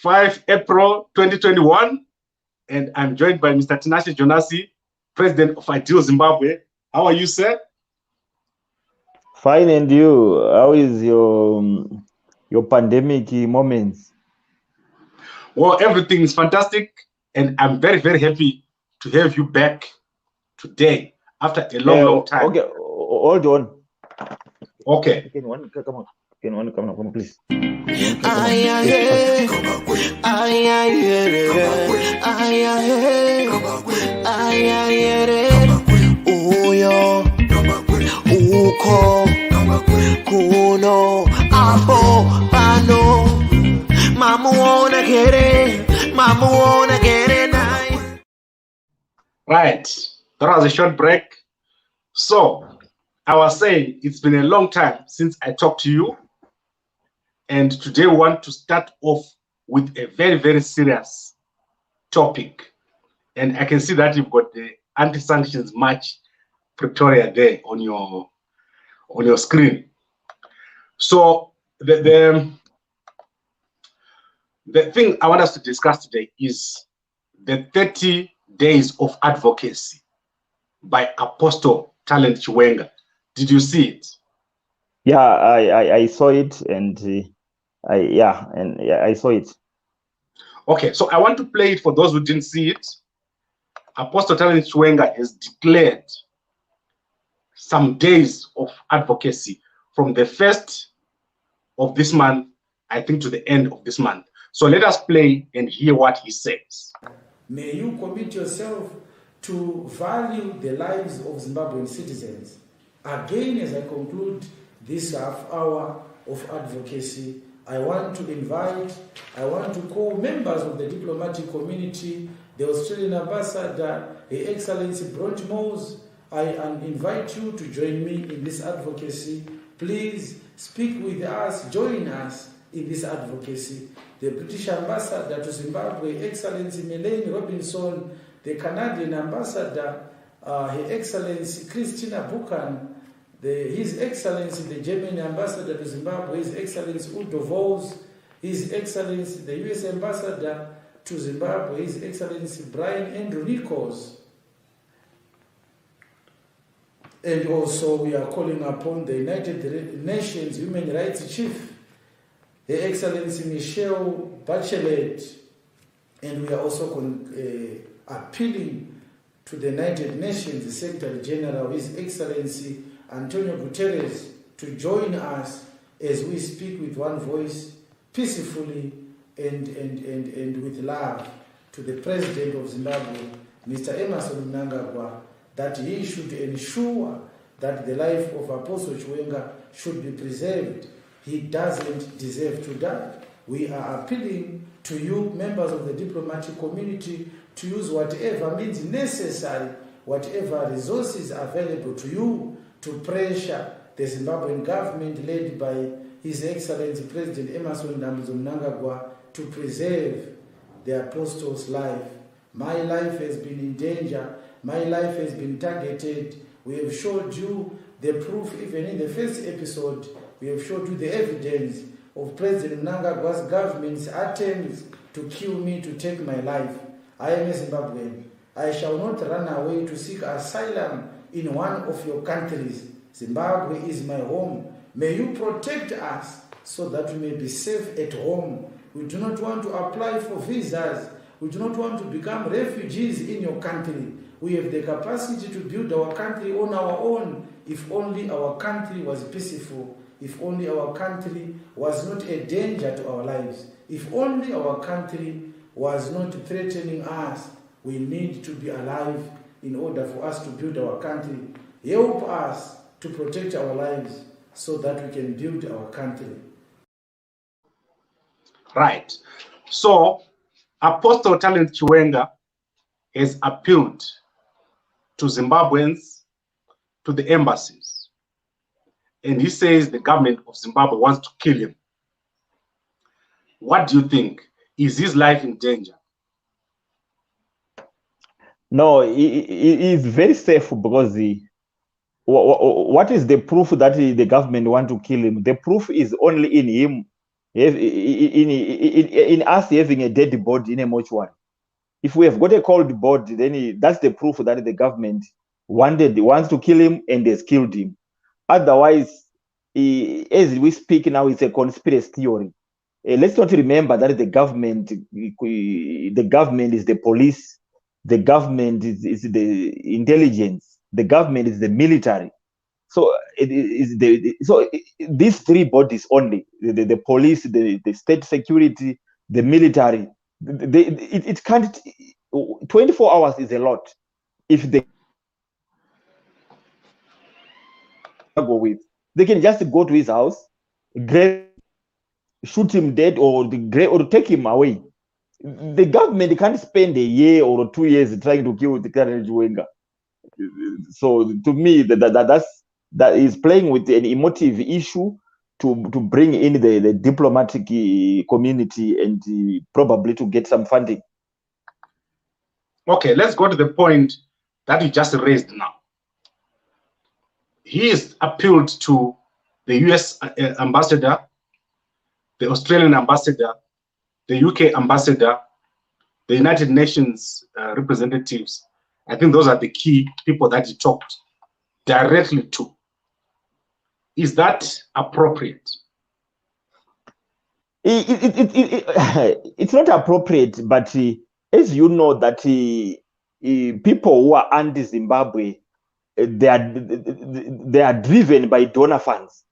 5 April 2021, and I'm joined by Mr. Tinashe Jonas, President of Untitled Zimbabwe. How are you, sir? Fine, and you? How is your pandemic moments? Well, everything is fantastic, and I'm very, very happy to have you back today after a long time. Okay, hold on. Okay. Come on, please. Kuno abo bano mama wanna get it nice. Right, that was a short break. So I was saying it's been a long time since I talked to you, and today we want to start off with a very, very serious topic. And I can see that you've got the anti-sanctions march Pretoria there on your screen. So the thing I want us to discuss today is the 30 days of advocacy by Apostle Talent Chiwenga. Did you see it? Yeah, I saw it, and I saw it. Okay, so I want to play it for those who didn't see it. Apostle Talent Chiwenga has declared some days of advocacy from the 1st of this month, I think, to the end of this month. So let us play and hear what he says. May you commit yourself to value the lives of Zimbabwean citizens. Again, as I conclude this half hour of advocacy, I want to call members of the diplomatic community, the Australian ambassador, Her Excellency Bronchmose. I invite you to join me in this advocacy. Please speak with us, join us in this advocacy. The British ambassador to Zimbabwe, Excellency MELAINE Robinson, the Canadian ambassador, Her Excellency CHRISTINA BUCHAN, His Excellency the German ambassador to Zimbabwe, His Excellency VOLZ, His Excellency the U.S.A. ambassador to Zimbabwe, His Excellency BRIAN.ANDREW NICHOLS. And also we are calling upon the United Nations Human Rights Chief, Her Excellency Michelle Bachelet, and we are also appealing to the United Nations Secretary General, His Excellency Antonio Guterres, to join us as we speak with one voice, peacefully and with love, to the President of Zimbabwe, Mr. Emmerson Mnangagwa, that he should ensure that the life of Apostle Chiwenga should be preserved. He doesn't deserve to die. We are appealing to you, members of the diplomatic community, to use whatever means necessary, whatever resources available to you, to pressure the Zimbabwean government led by His Excellency President Emmerson Mnangagwa to preserve the Apostle's life. My life has been in danger. My life has been targeted. We have showed you the proof, even in the first episode. We have showed you the evidence of President Mnangagwa's government's attempts to kill me, to take my life. I am a Zimbabwean. I shall not run away to seek asylum in one of your countries. Zimbabwe is my home. May you protect us so that we may be safe at home. We do not want to apply for visas. We do not want to become refugees in your country. We have the capacity to build our country on our own, if only our country was peaceful, if only our country was not a danger to our lives, if only our country was not threatening us. We need to be alive in order for us to build our country. Help us to protect our lives so that we can build our country. Right. So Apostle Talent Chiwenga has appealed to Zimbabweans, to the embassies, and he says the government of Zimbabwe wants to kill him. What do you think? Is his life in danger? No, he is very safe, because what is the proof that the government want to kill him? The proof is only in him in us having a dead body in a mortuary. If we have got a cold body, then that's the proof that the government wants to kill him and has killed him. Otherwise, as we speak now, it's a conspiracy theory. Let's not remember that the government is the police, the government is the intelligence, the government is the military. So these three bodies only: the police, the state security, the military. It can't. 24 hours is a lot. If they go with, they can just go to his house, shoot him dead, or take him away. The government can't spend a year or 2 years trying to kill the current Chiwenga. So to me, that is playing with an emotive issue to bring in the diplomatic community and probably to get some funding. Okay, let's go to the point that you just raised now. He has appealed to the U.S. ambassador, the Australian ambassador, the UK ambassador, the United Nations representatives. I think those are the key people that he talked directly to. Is that appropriate? It's not appropriate, but as you know that people who are anti-Zimbabwe, they are driven by donor funds.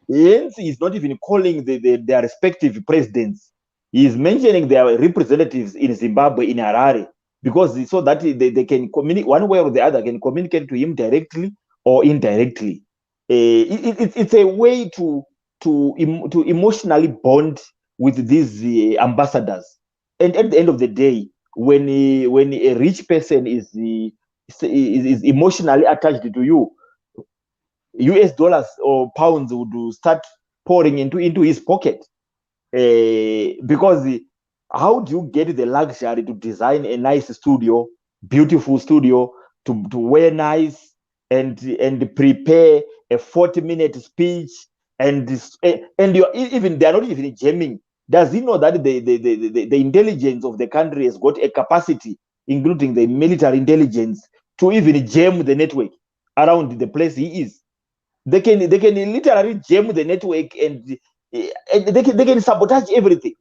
Hence, he's not even calling their respective presidents. He is mentioning their representatives in Zimbabwe, in Harare, because so that they can communicate, one way or the other, can communicate to him directly or indirectly. It's a way to emotionally bond with these ambassadors. And at the end of the day, when a rich person is emotionally attached to you, US dollars or pounds would start pouring into his pocket. Because how do you get the luxury to design a nice studio, beautiful studio, to wear nice and prepare a 40-minute speech, and you're even, they're not even jamming. Does he know that the intelligence of the country has got a capacity, including the military intelligence, to even jam the network around the place he is? They can literally jam the network, and they can sabotage everything.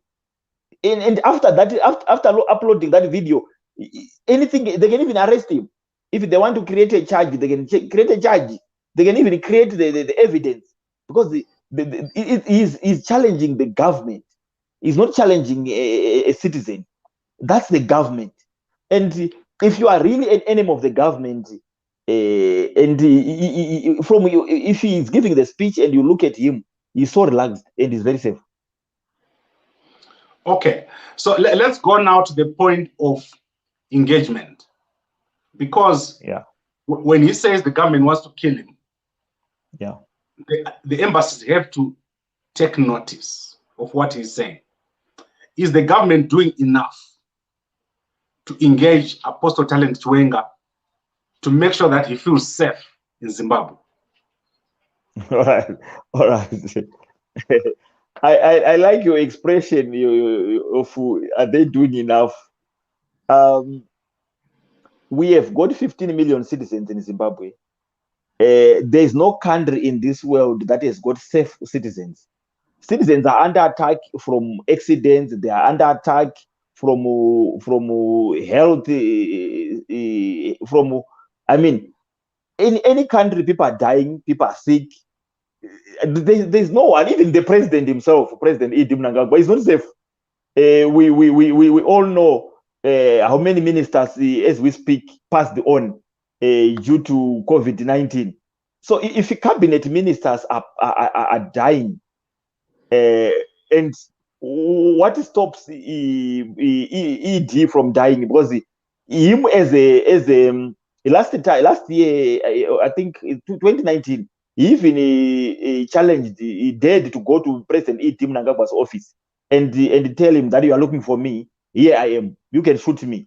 And after that, after uploading that video, anything, they can even arrest him. If they want to create a charge, they can create a charge. They can even create the evidence, because it is challenging the government. He's not challenging a citizen. That's the government. And if you are really an enemy of the government, and if he is giving the speech and you look at him, he's so relaxed and he's very safe. Okay, so let's go now to the point of engagement, because when he says the government wants to kill him, the embassies have to take notice of what he's saying. Is the government doing enough to engage Apostle Talent Chiwenga to make sure that he feels safe in Zimbabwe? All right. I like your expression of are they doing enough? We have got 15 million citizens in Zimbabwe. There is no country in this world that has got safe citizens. Citizens are under attack from accidents. They are under attack from health. In any country, people are dying. People are sick. There's no one, even the president himself, President Edi Mnangagwa, is not safe. We all know how many ministers, as we speak, passed on due to COVID-19. So if cabinet ministers are dying, and what stops ED from dying? Because him last year, I think 2019, he even challenged, he dared to go to President Edi Mnangagwa's office and tell him that you are looking for me. Here I am. You can shoot me.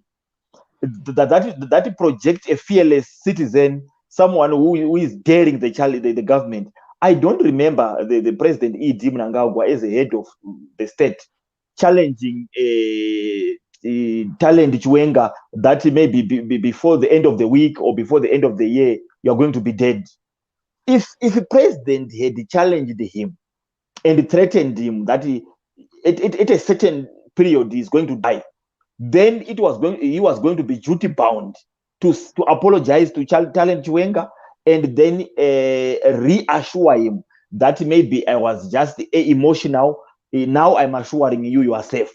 That project a fearless citizen, someone who is daring the government. I don't remember the President E.D. Mnangagwa as a head of the state challenging Talent Chiwenga that maybe before the end of the week or before the end of the year, you're going to be dead. If the president had challenged him and threatened him that at a certain period he's going to die, then he was going to be duty bound to apologize to Talent Chiwenga and then reassure him that maybe I was just emotional. Now I'm assuring you, you are safe.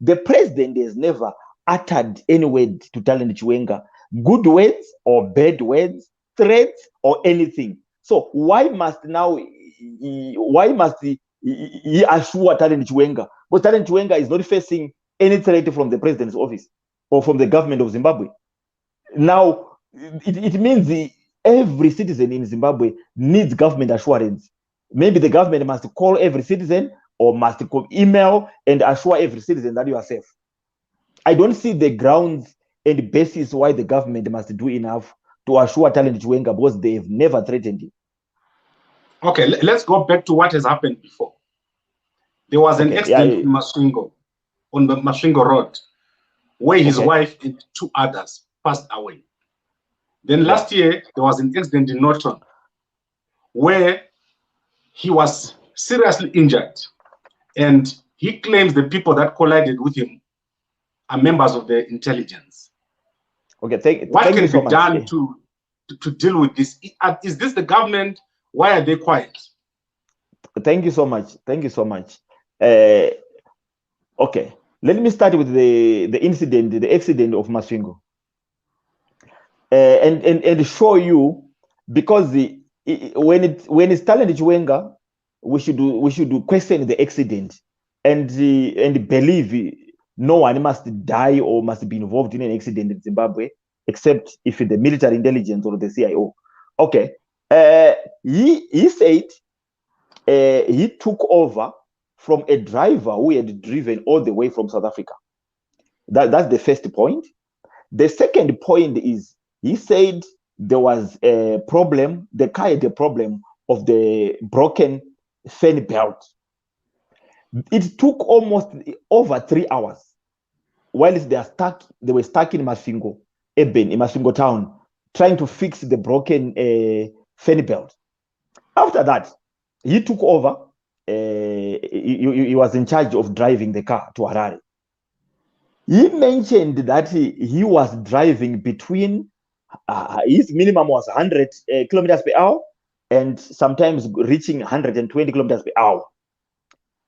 The president has never uttered any word to Talent Chiwenga, good words or bad words, threats or anything. So why must he assure Talent Chiwenga? But Talent Chiwenga is not facing any threat from the president's office or from the government of Zimbabwe. Now, it means every citizen in Zimbabwe needs government assurance. Maybe the government must call every citizen or must email and assure every citizen that you are safe. I don't see the grounds and basis why the government must do enough to assure Talent Chiwenga because they have never threatened him. Okay, let's go back to what has happened before. There was an accident in Masvingo, on the Masvingo Road, where his wife and 2 others passed away. Then last year, there was an accident in Norton, where he was seriously injured. And he claims the people that collided with him are members of the intelligence. Okay, what can be done to deal with this? Is this the government? Why are they quiet? Thank you so much. Thank you so much. Okay, let me start with the incident, the accident of Masvingo, and show you, because when it's Talent Chiwenga, we should question the accident and believe no one must die or must be involved in an accident in Zimbabwe, except if the military intelligence or the CIO. Okay, he said he took over from a driver who had driven all the way from South Africa. That's the first point. The second point is he said there was a problem, the car had a problem of the broken fan belt. It took almost over 3 hours whilst they were stuck in Masvingo, in Masvingo town, trying to fix the broken fan belt. After that, he took over. He was in charge of driving the car to Harare. He mentioned that he was driving between, his minimum was 100 kilometers per hour and sometimes reaching 120 kilometers per hour.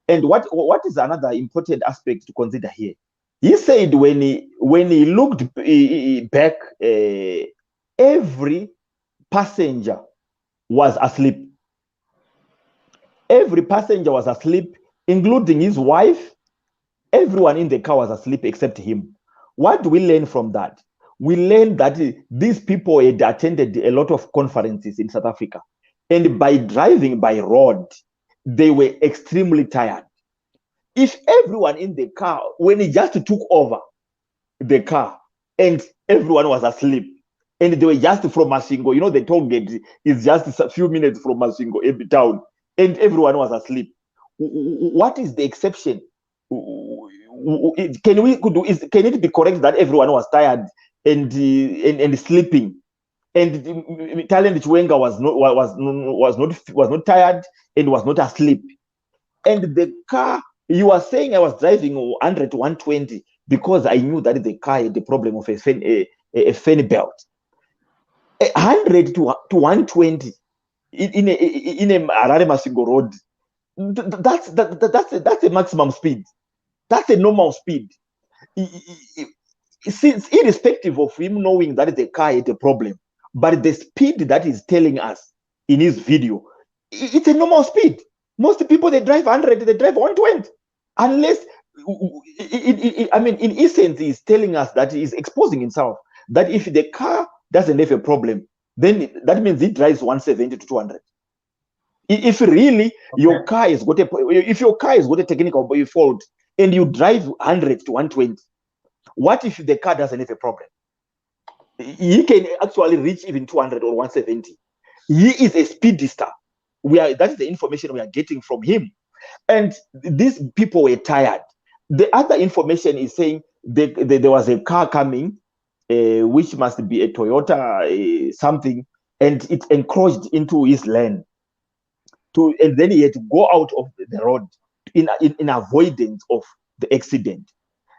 And what is another important aspect to consider here? He said when he looked back, every passenger was asleep. Every passenger was asleep, including his wife. Everyone in the car was asleep except him. What do we learn from that? We learned that these people had attended a lot of conferences in South Africa. And by driving by road, they were extremely tired. If everyone in the car, when he just took over the car and everyone was asleep, and they were just from Masvingo, the toll gate is just a few minutes from Masvingo, every town, and everyone was asleep. What is the exception? Can it be correct that everyone was tired and sleeping, and Talent Chiwenga was not tired and was not asleep? And the car, you are saying I was driving 100 to 120 because I knew that the car had the problem of a fan belt. 100 to 120 in a Harare Masvingo road. That's a maximum speed. That's a normal speed. Since irrespective of him knowing that the car had a problem, but the speed that he's telling us in his video, it's a normal speed. Most people, they drive 100, they drive 120. Unless, in essence, he's telling us that he's exposing himself, that if the car doesn't have a problem, then that means he drives 170 to 200. If really your car has got a technical fault and you drive 100 to 120, what if the car doesn't have a problem? He can actually reach even 200 or 170. He is a speedster. That is the information we are getting from him. And these people were tired. The other information is saying there was a car coming, which must be a Toyota something, and it encroached into his lane. And then he had to go out of the road in avoidance of the accident.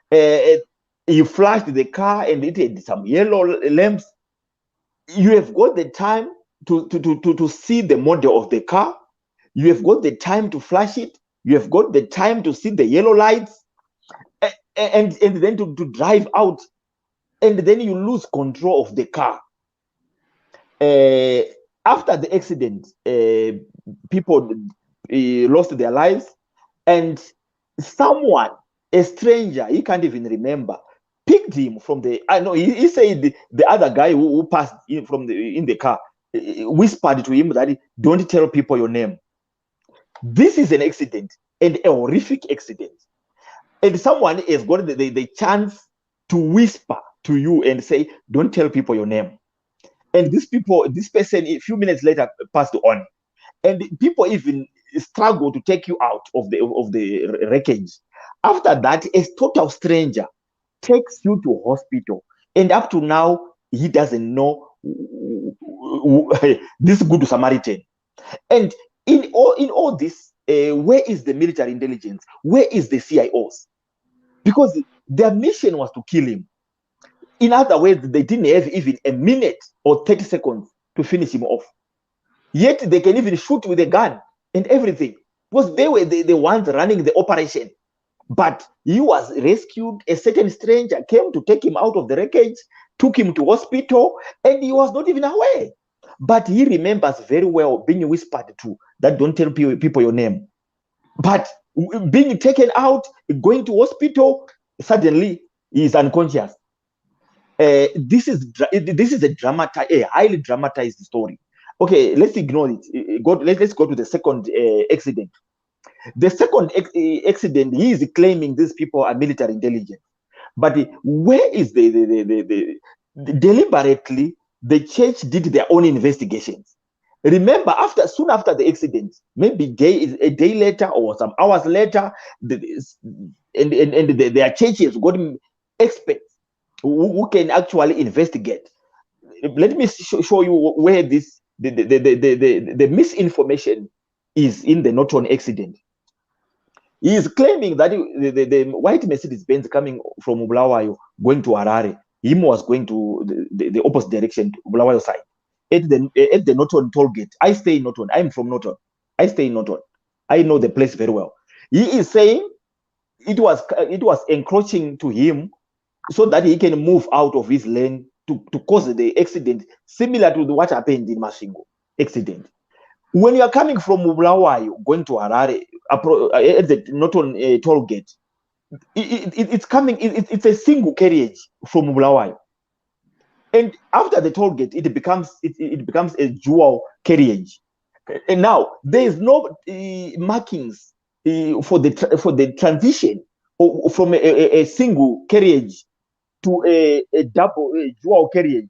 He flashed the car and it had some yellow lamps. You have got the time to see the model of the car. You have got the time to flash it. You have got the time to see the yellow lights, and then to drive out, and then you lose control of the car. After the accident, people lost their lives, and someone, a stranger, he can't even remember, picked him from the. I know he said the other guy who passed in the car whispered to him that don't tell people your name. This is an accident, and a horrific accident. And someone has got the chance to whisper to you and say, don't tell people your name. And this person, a few minutes later, passed on. And people even struggle to take you out of the wreckage. After that, a total stranger takes you to hospital. And up to now, he doesn't know this good Samaritan. And in all this, where is the military intelligence? Where is the CIOs? Because their mission was to kill him. In other words, they didn't have even a minute or 30 seconds to finish him off. Yet they can even shoot with a gun and everything, because they were the ones running the operation. But he was rescued. A certain stranger came to take him out of the wreckage, took him to hospital, and he was not even aware. But he remembers very well being whispered to that don't tell people your name. But being taken out, going to hospital, suddenly he is unconscious. This is a highly dramatized story. Okay, let's ignore it. Let's go to the second accident. The second accident, he is claiming these people are military intelligence. But where is deliberately the church did their own investigations? Remember, soon after the accident, maybe a day later or some hours later, their churches got experts who can actually investigate. Let me show you where the misinformation is in the Norton accident. He is claiming that the white Mercedes-Benz coming from Bulawayo going to Harare, him was going to the opposite direction, Bulawayo side. At the Norton toll gate. I stay in Norton. I'm from Norton. I stay in Norton. I know the place very well. He is saying it was encroaching to him so that he can move out of his lane to cause the accident, similar to what happened in Masvingo accident. When you are coming from Bulawayo going to Harare at the Norton toll gate, it's coming. It's a single carriage from Bulawayo. And after the toll gate, it becomes a dual carriage. And now there is no markings for the transition from a single carriage to a dual carriage.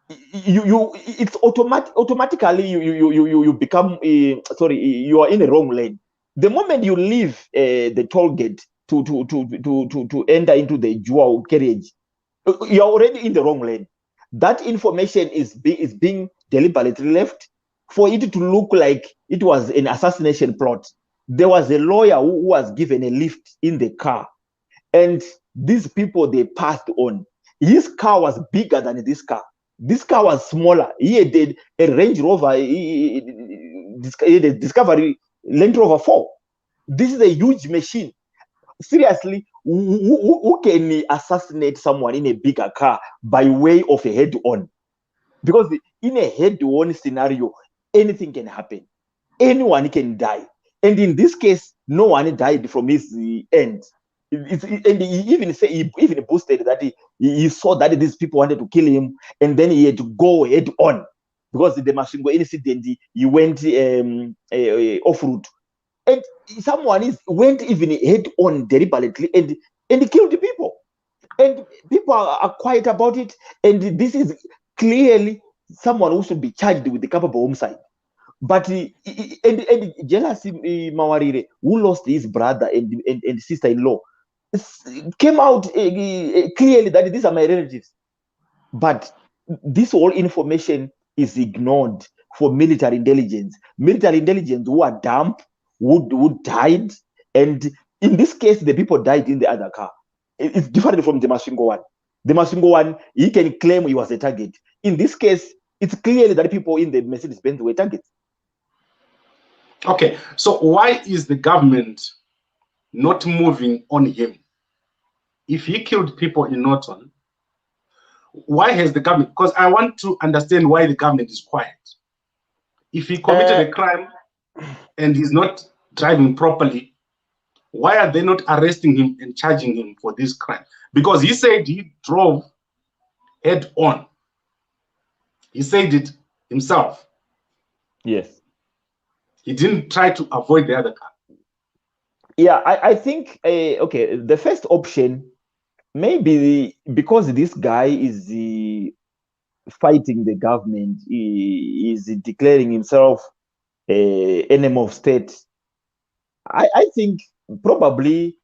It's automatically you become you are in the wrong lane. The moment you leave the toll gate to enter into the dual carriage, you are already in the wrong lane. That information is being deliberately left for it to look like it was an assassination plot. There was a lawyer who was given a lift in the car, and these people, they passed on. His car was bigger than this car. This car was smaller. He had a Range Rover, a Discovery Land Rover 4. This is a huge machine. Seriously, who can assassinate someone in a bigger car by way of a head-on? Because in a head-on scenario, anything can happen. Anyone can die. And in this case, no one died from his end. And he even boasted that he saw that these people wanted to kill him, and then he had to go head-on. Because the Masvingo incident, he went off-route. And someone went even head-on deliberately and killed people. And people are quiet about it. And this is clearly someone who should be charged with the culpable homicide. But and jealousy, Mawarire, who lost his brother and sister-in-law, came out clearly that these are my relatives. But this whole information is ignored for military intelligence. Military intelligence who are dumb, who died, and in this case, the people died in the other car. It's different from the Masvingo one. The Masvingo one, he can claim he was a target. In this case, it's clearly that people in the Mercedes-Benz were targets. Okay, so why is the government not moving on him? If he killed people in Norton, why has the government? Because I want to understand why the government is quiet. If he committed a crime and he's not driving properly, why are they not arresting him and charging him for this crime? Because he said he drove head on. He said it himself. Yes. He didn't try to avoid the other car. Yeah, I think, okay, the first option, maybe because this guy is fighting the government, he is declaring himself enemy of state. I think probably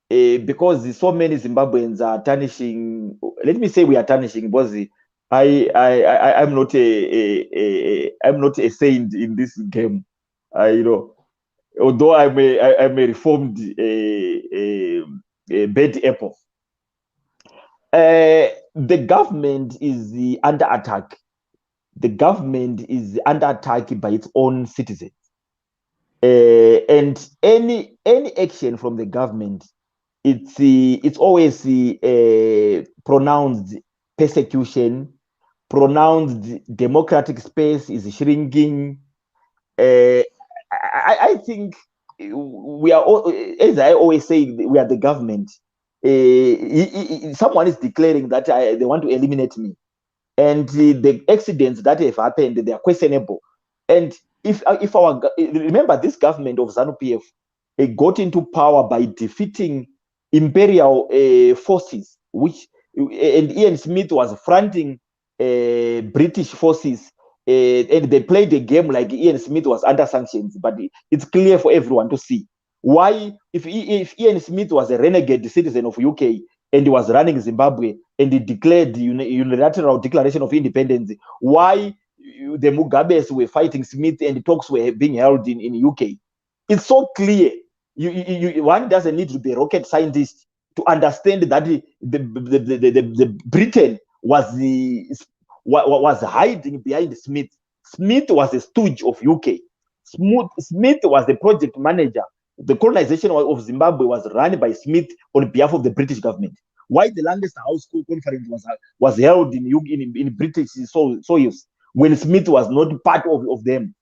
because so many Zimbabweans are tarnishing, let me say we are tarnishing, because I'm not I'm not a saint in this game. You know, although I'm a reformed bad apple. The government is under attack. The government is under attack by its own citizens. And any action from the government, it's always pronounced persecution, pronounced democratic space is shrinking. I think we are all, as I always say, we are the government. Someone is declaring that they want to eliminate me, and the accidents that have happened, they are questionable. And if our remember, this government of ZANU-PF got into power by defeating imperial forces, which and Ian Smith was fronting British forces. And they played the game like Ian Smith was under sanctions, but it's clear for everyone to see why. If Ian Smith was a renegade citizen of UK and he was running Zimbabwe and he declared the unilateral declaration of independence, why the Mugabes were fighting Smith and talks were being held in UK? It's so clear. One doesn't need to be a rocket scientist to understand that the Britain was hiding behind Smith. Smith was a stooge of UK. Smith was the project manager. The colonization of Zimbabwe was run by Smith on behalf of the British government. Why the Lancaster House Conference was held in British soils when Smith was not part of them?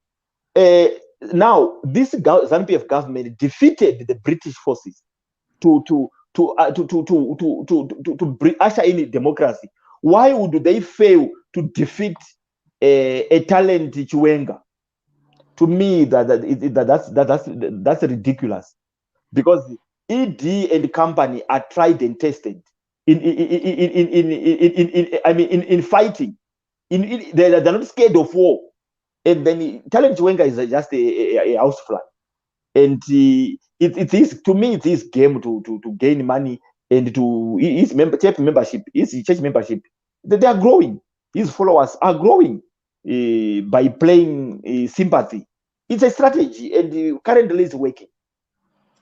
Now, this ZANU-PF government defeated the British forces to usher in democracy. Why would they fail to defeat a talent Chiwenga? To me, that's ridiculous, because ED and company are tried and tested in fighting. They're not scared of war. And then talent Chiwenga is just a house fly. And it is, to me, it is game to gain money and to his church membership. They are growing. His followers are growing by playing sympathy. It's a strategy, and currently it's working.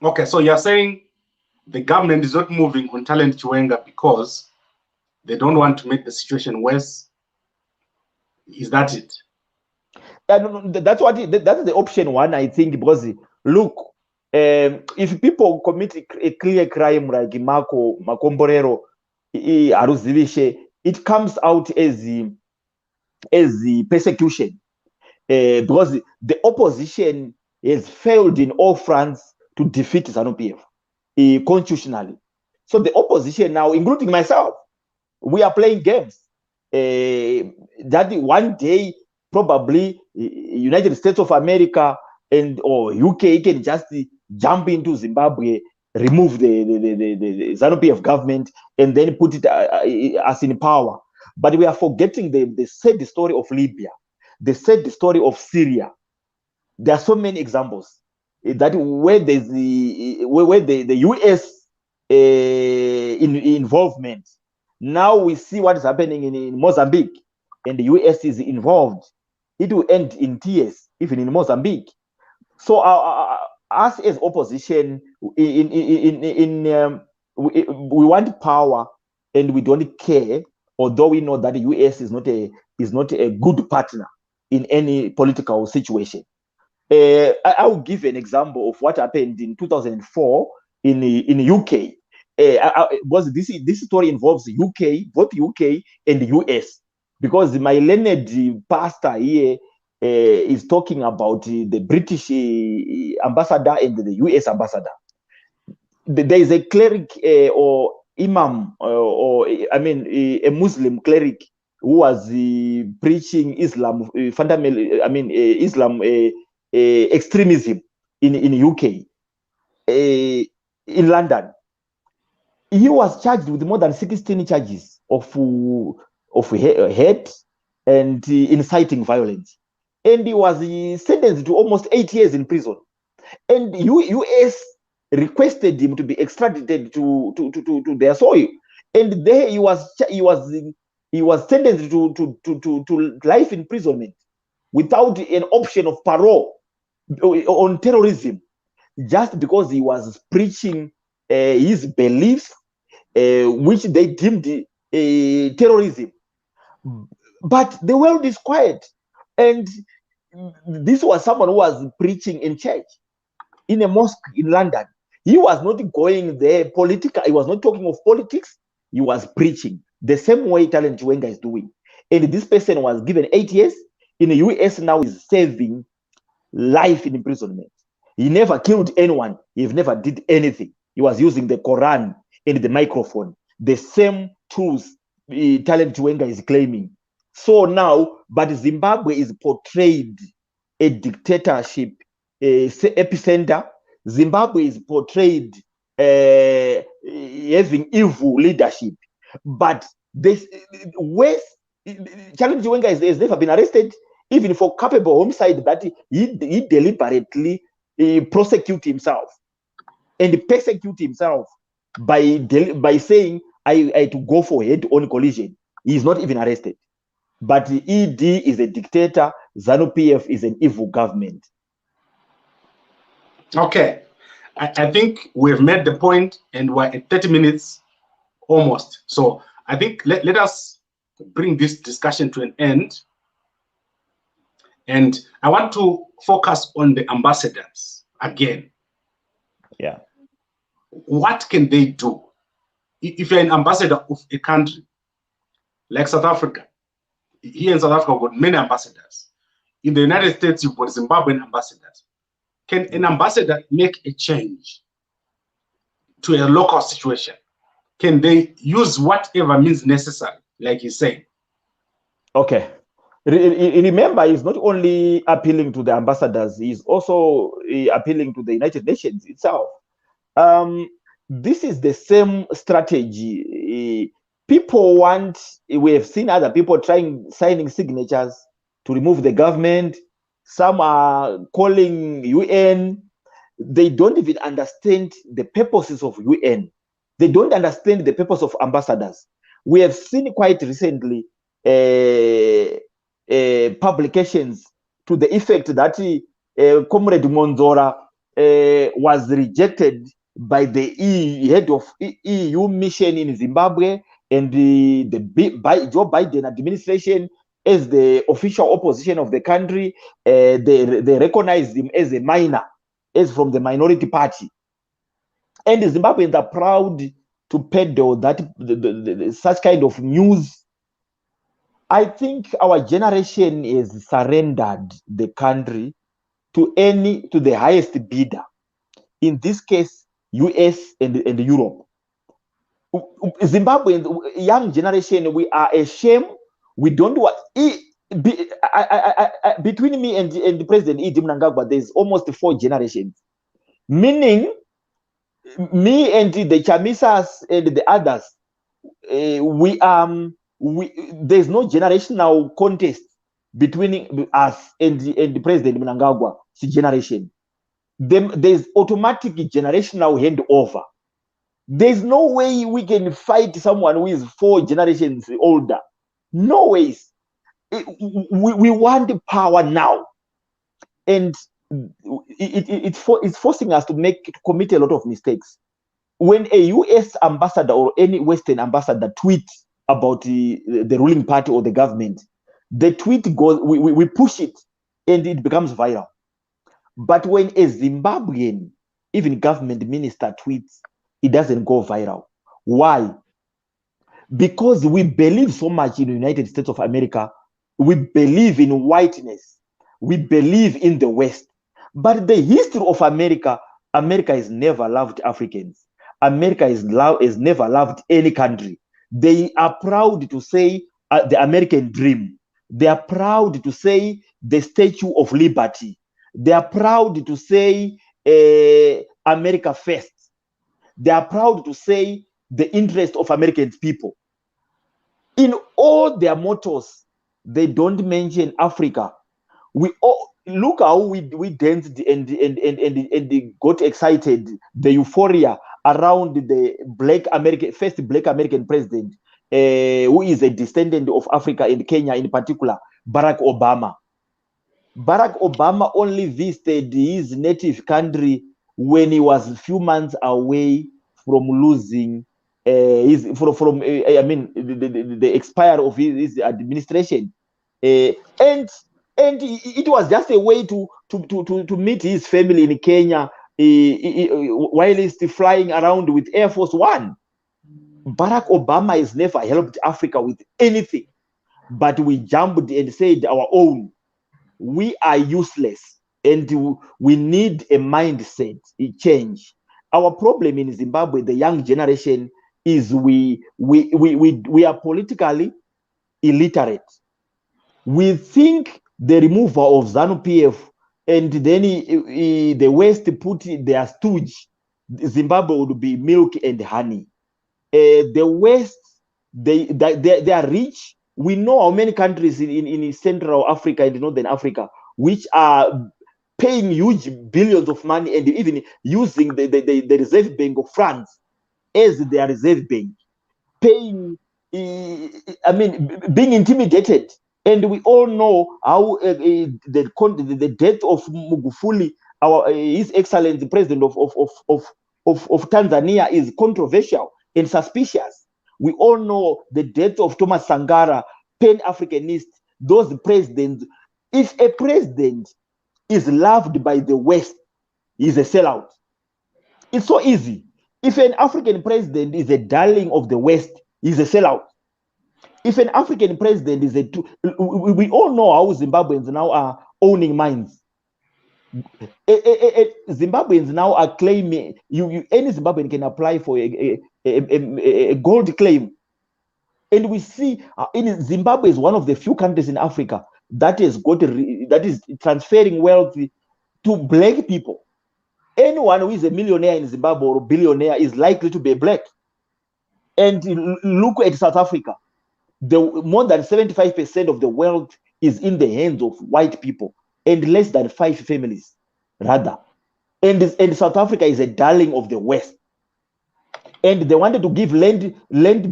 Okay, so you're saying the government is not moving on talent Chiwenga because they don't want to make the situation worse. Is that it? That's that's the option one, I think, because look, if people commit a clear crime like Makomborero, Aruzivishe, it comes out as the persecution, because the opposition has failed in all fronts to defeat ZANU-PF constitutionally. So the opposition now, including myself, we are playing games. That one day, probably United States of America or UK can just jump into Zimbabwe, remove the ZANU-PF government, and then put it as in power. But we are forgetting the sad story of Libya, the sad story of Syria, There are so many examples that where there's the US involvement. Now we see what is happening in Mozambique, and the US is involved. It will end in tears, even in Mozambique. So us as opposition, we want power, and we don't care. Although we know that the US is not a good partner in any political situation. I will give an example of what happened in 2004 in UK. Because this story involves UK, both UK and the US, because my learned pastor here is talking about the British ambassador and the US ambassador. There is a cleric or imam, or I mean a Muslim cleric who was preaching Islam, fundamental, I mean Islam extremism in UK, in London. He was charged with more than 16 charges of hate and inciting violence, and he was sentenced to almost 8 years in prison. And US requested him to be extradited to their soil, and there he was sentenced to life imprisonment without an option of parole on terrorism, just because he was preaching his beliefs, which they deemed terrorism. But the world is quiet, and this was someone who was preaching in church, in a mosque in London. He was not going there political. He was not talking of politics. He was preaching the same way Talent Chiwenga is doing. And this person was given 8 years. In the US now is serving life in imprisonment. He never killed anyone. He never did anything. He was using the Quran and the microphone. The same tools Talent Chiwenga is claiming. So now, but Zimbabwe is portrayed a dictatorship epicenter. Zimbabwe is portrayed having evil leadership. But this West, Talent Chiwenga has never been arrested, even for culpable homicide, that he deliberately prosecute himself and persecute himself by saying I to go for head-on collision. He is not even arrested. But the ED is a dictator. ZANU-PF is an evil government. Okay, I think we've made the point, and we're at 30 minutes almost. So I think let us bring this discussion to an end. And I want to focus on the ambassadors again. Yeah. What can they do? If you're an ambassador of a country like South Africa, here in South Africa, we've got many ambassadors. In the United States, you've got Zimbabwean ambassadors. Can an ambassador make a change to a local situation? Can they use whatever means necessary, like he's saying? Okay. Remember, he's not only appealing to the ambassadors, he's also appealing to the United Nations itself. This is the same strategy. People want, we have seen other people signing signatures to remove the government. Some are calling UN. They don't even understand the purposes of UN. They don't understand the purpose of ambassadors. We have seen quite recently publications to the effect that Comrade Monzora was rejected by the head of EU mission in Zimbabwe and the Joe Biden administration as the official opposition of the country. They recognized him as a minor, as from the minority party. And the Zimbabweans are proud to peddle that such kind of news. I think our generation has surrendered the country to the highest bidder. In this case, US and Europe. Zimbabwean young generation, we are ashamed. We don't want. Between me and the President Idi Mnangagwa, there's almost 4 generations. Meaning, me and the Chamisas and the others, there's no generational contest between us and the President Mnangagwa. generation. There's automatic generational handover. There's no way we can fight someone who is 4 generations older. No ways. We want the power now. And it's forcing us to commit a lot of mistakes. When a US ambassador or any Western ambassador tweets about the ruling party or the government, the tweet goes, we push it and it becomes viral. But when a Zimbabwean, even government minister tweets, it doesn't go viral. Why? Because we believe so much in the United States of America. We believe in whiteness. We believe in the West. But the history of America, America has never loved Africans. America has never loved any country. They are proud to say the American dream. They are proud to say the Statue of Liberty. They are proud to say America first. They are proud to say the interest of American people. In all their mottos, they don't mention Africa. We all look how we danced and got excited, the euphoria around the first black American president, who is a descendant of Africa and Kenya in particular, Barack Obama. Barack Obama only visited his native country when he was a few months away from losing the expire of his administration, and it was just a way to meet his family in Kenya while he's flying around with Air Force One. Barack Obama has never helped Africa with anything, but we jumped and said our own. We are useless, and we need a mindset change. Our problem in Zimbabwe, the young generation, is we are politically illiterate. We think the removal of ZANU-PF and then the West put their stooge, Zimbabwe would be milk and honey. The West, they are rich. We know how many countries in Central Africa and Northern Africa which are paying huge billions of money and even using the Reserve Bank of France as their reserve bank, paying, being intimidated. And we all know how the death of Magufuli, His Excellency, the President of Tanzania, is controversial and suspicious. We all know the death of Thomas Sankara, Pan-Africanist, those presidents. If a president is loved by the West, he's a sellout. It's so easy. If an African president is a darling of the West, he's a sellout. If an African president is we all know how Zimbabweans now are owning mines. Zimbabweans now are claiming, any Zimbabwean can apply for a gold claim. And we see in Zimbabwe is one of the few countries in Africa that is transferring wealth to black people. Anyone who is a millionaire in Zimbabwe or a billionaire is likely to be black. And look at South Africa. More than 75% of the wealth is in the hands of white people and less than 5 families, rather. And South Africa is a darling of the West. And they wanted to give land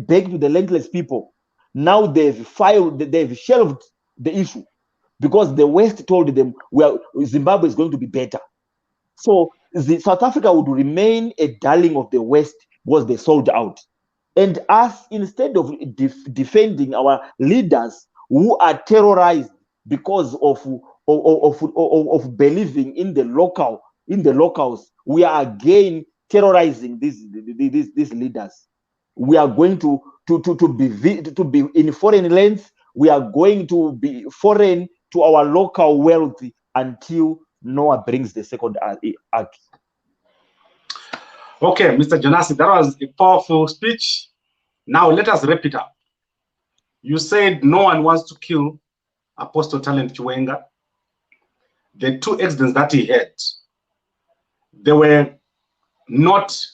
back to the landless people. Now they've shelved the issue because the West told them, well, Zimbabwe is going to be better. So South Africa would remain a darling of the West because they sold out. And us, instead of defending our leaders who are terrorized because of believing in the locals, we are again terrorizing these leaders. We are going to be in foreign lands. We are going to be foreign to our local wealth until Noah brings the second ark. Okay, Mr. Jonas, that was a powerful speech. Now let us wrap it up. You said no one wants to kill Apostle Talent Chiwenga. The 2 accidents that he had, they were not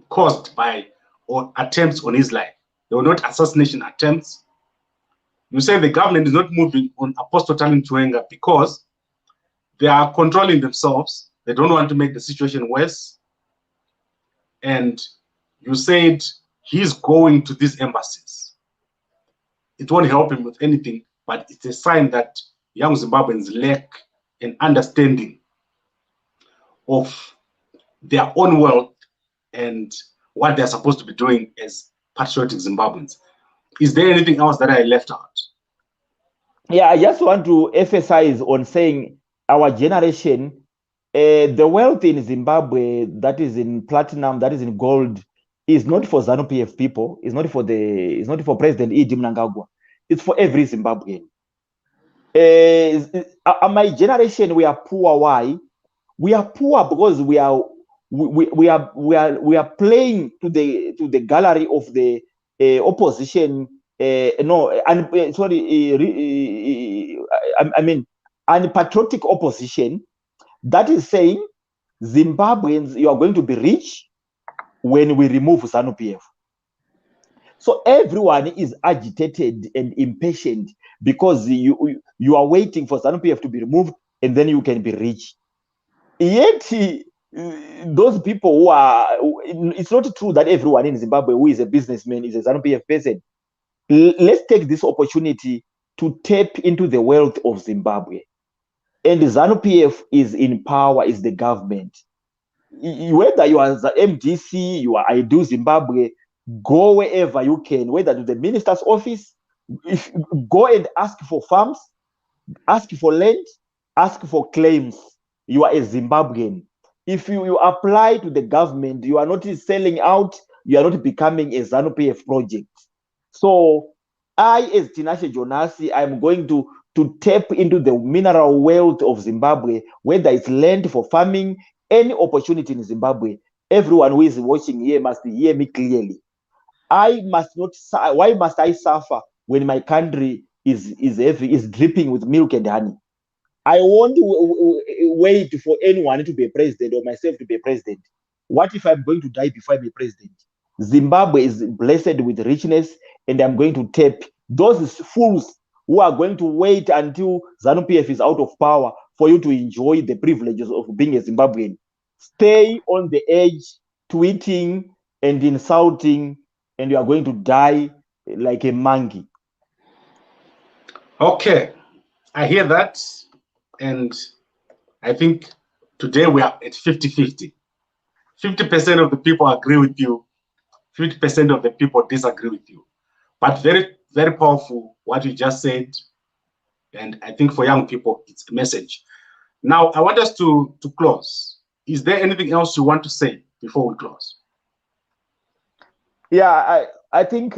caused by or attempts on his life. They were not assassination attempts. You say the government is not moving on Apostle Talent Chiwenga because they are controlling themselves. They don't want to make the situation worse. And you said he's going to these embassies. It won't help him with anything, but it's a sign that young Zimbabweans lack an understanding of their own world and what they're supposed to be doing as patriotic Zimbabweans. Is there anything else that I left out? Yeah, I just want to emphasize on saying our generation, the wealth in Zimbabwe that is in platinum, that is in gold, is not for ZANU-PF people. It's not for President E.D. Mnangagwa. It's for every Zimbabwean. My generation, we are poor. Why? We are poor because we are playing to the gallery of the opposition. Unpatriotic opposition that is saying Zimbabweans, you are going to be rich when we remove ZANU-PF. So everyone is agitated and impatient because you are waiting for ZANU-PF to be removed and then you can be rich. Yet those people who are, it's not true that everyone in Zimbabwe who is a businessman is a ZANU-PF person. Let's take this opportunity to tap into the wealth of Zimbabwe. And the ZANU-PF is in power, is the government. Whether you are the MDC, you are IDU Zimbabwe, go wherever you can, whether to the minister's office, go and ask for farms, ask for land, ask for claims. You are a Zimbabwean. If you apply to the government, you are not selling out, you are not becoming a ZANU-PF project. So I, as Tinashe Jonas, I'm going to tap into the mineral wealth of Zimbabwe, whether it's land for farming, any opportunity in Zimbabwe. Everyone who is watching here must hear me clearly. Why must I suffer when my country is dripping with milk and honey? I won't wait for anyone to be a president or myself to be a president. What if I'm going to die before I'm a president? Zimbabwe is blessed with richness, and I'm going to tap those fools who are going to wait until ZANU-PF is out of power for you to enjoy the privileges of being a Zimbabwean. Stay on the edge, tweeting and insulting, and you are going to die like a monkey. Okay, I hear that, and I think today we are at 50-50. 50% of the people agree with you, 50% of the people disagree with you. But very, very powerful what you just said, and I think for young people, it's a message. Now, I want us to close. Is there anything else you want to say before we close? Yeah, I think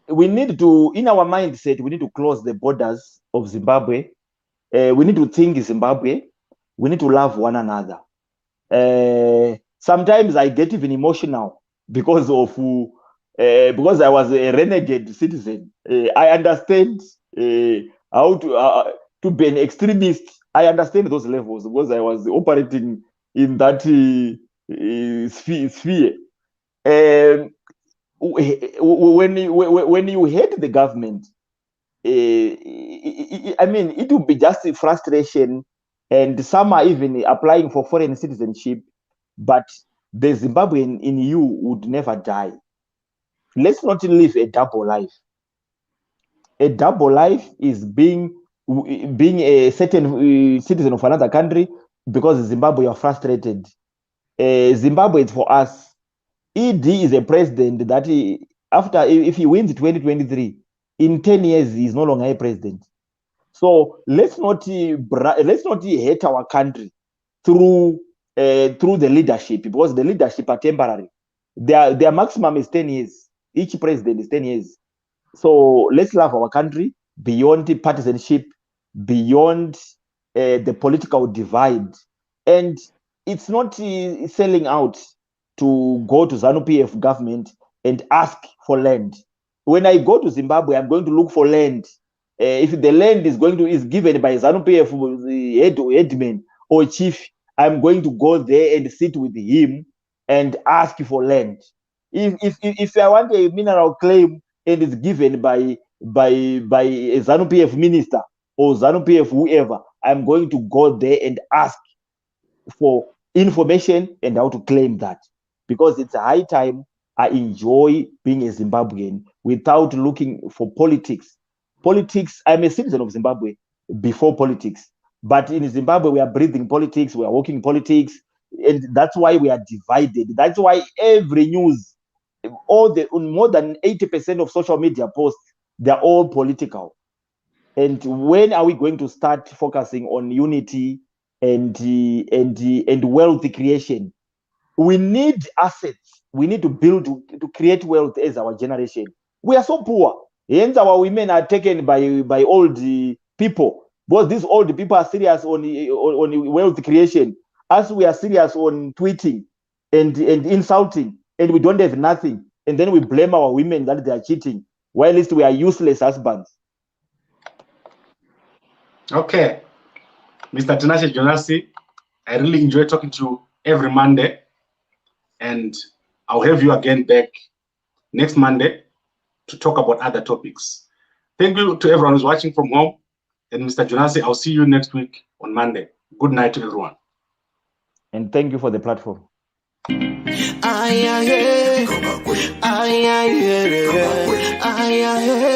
we need to, in our mindset, we need to close the borders of Zimbabwe. We need to think Zimbabwe. We need to love one another. Sometimes I get even emotional because I was a renegade citizen. I understand how to be an extremist. I understand those levels because I was operating in that sphere. When you hate the government, I mean, it will be just a frustration, and some are even applying for foreign citizenship, but the Zimbabwean in you would never die. Let's not live a double life. A double life is being a certain citizen of another country because Zimbabwe are frustrated. Zimbabwe is for us. ED is a president that if he wins 2023, in 10 years he's no longer a president. So let's not hate our country through the leadership, because the leadership are temporary. Their maximum is 10 years. Each president is 10 years. So let's love our country beyond the partisanship, beyond the political divide. And it's not selling out to go to ZANU-PF government and ask for land. When I go to Zimbabwe, I'm going to look for land. If the land is given by ZANU-PF headman or chief, I'm going to go there and sit with him and ask for land. If I want a mineral claim and it's given by a ZANU-PF minister or ZANU-PF whoever, I'm going to go there and ask for information and how to claim that, because it's a high time I enjoy being a Zimbabwean without looking for politics. Politics, I'm a citizen of Zimbabwe before politics, but in Zimbabwe, we are breathing politics, we are walking politics, and that's why we are divided. That's why every news, more than 80% of social media posts, they're all political. And when are we going to start focusing on unity and wealth creation? We need assets. We need to build to create wealth as our generation. We are so poor. Hence, our women are taken by old people. But these old people are serious on wealth creation. As we are serious on tweeting and insulting, and we don't have nothing. And then we blame our women that they are cheating, while at least we are useless husbands. Okay, Mr. Tinashe Jonas, I really enjoy talking to you every Monday, and I'll have you again back next Monday to talk about other topics. Thank you to everyone who's watching from home, and Mr. Jonas, I'll see you next week on Monday. Good night to everyone. And thank you for the platform. Ay, ay, ay, ay, ay, ay, ay, ay, ay.